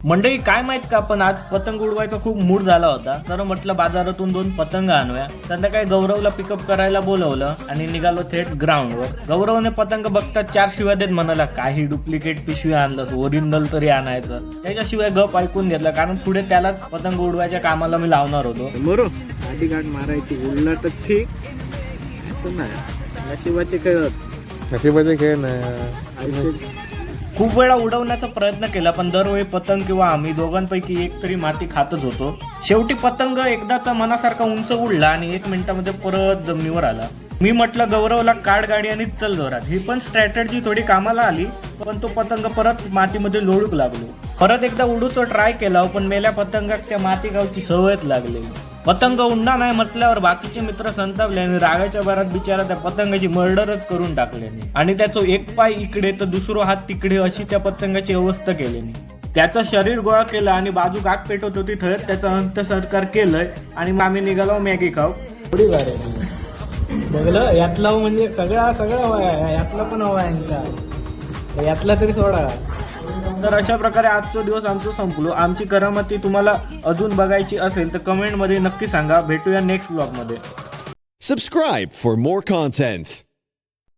मंडळी काय माहित का, पण आज पतंग उडवायचा खूप मूड झाला होता, तर म्हटलं बाजारातून 2 पतंग आणूया. संध्याकाळी गौरवला पिकअप करायला बोलवलं आणि निघालो थेट ग्राउंडवर. गौरवने पतंग बघतात 4 शिव्या देत म्हणाला, काही डुप्लिकेट पिशवी आणलंस, ओरिजिनल तरी आणायचं. त्याच्याशिवाय गप ऐकून घेतला, कारण पुढे त्यालाच पतंग उडवायच्या कामाला मी लावणार होतो. बरोबर आधी गाठ मारायची, उडला तर ठीक, नाही नशिबाचे खेळत नशिबाचे खेळ नाही. खूप वेळा उडवण्याचा प्रयत्न केला, पण दरवेळी पतंग किंवा आम्ही दोघांपैकी एक तरी माती खातच होतो. शेवटी पतंग एकदाचा मनासारखा उंच उडला आणि 1 मिनिटामध्ये परत जमिनीवर आला. मी म्हटलं गौरवला काढ गाडी आणि चल जोरात. ही पण स्ट्रॅटेजी थोडी कामाला आली, पण तो पतंग परत मातीमध्ये लोळूक लागलो. परत एकदा उडूचा ट्राय केला, पण मेल्या पतंगात त्या माती गावची सवयच लागली. पतंग उडणार नाही म्हटल्यावर बाकीचे मित्र संतापले आणि रागाच्या भरात बिचारा त्या पतंगाची मर्डरच करून टाकले. आणि त्याचं एक पाय इकडे तर दुसरा हात तिकडे अशी त्या पतंगाची अवस्था केली. त्याचं शरीर गोळा केलं आणि बाजू आग पेटवत होती थळत त्याचं अंत्यसंस्कार केलंय आणि आम्ही निघालो मॅगी खाऊ. थोडी गाडी बघलं यातला म्हणजे सगळा हवा आहे, यातला पण हवा आहे, यातला तरी थोडा. तर अशा प्रकारे आजचा दिवस आमचं संपलो. आमची करामती तुम्हाला अजून बघायची असेल तर कमेंटमध्ये नक्की सांगा. भेटूया नेक्स्ट ब्लॉगमध्ये. Subscribe for more content.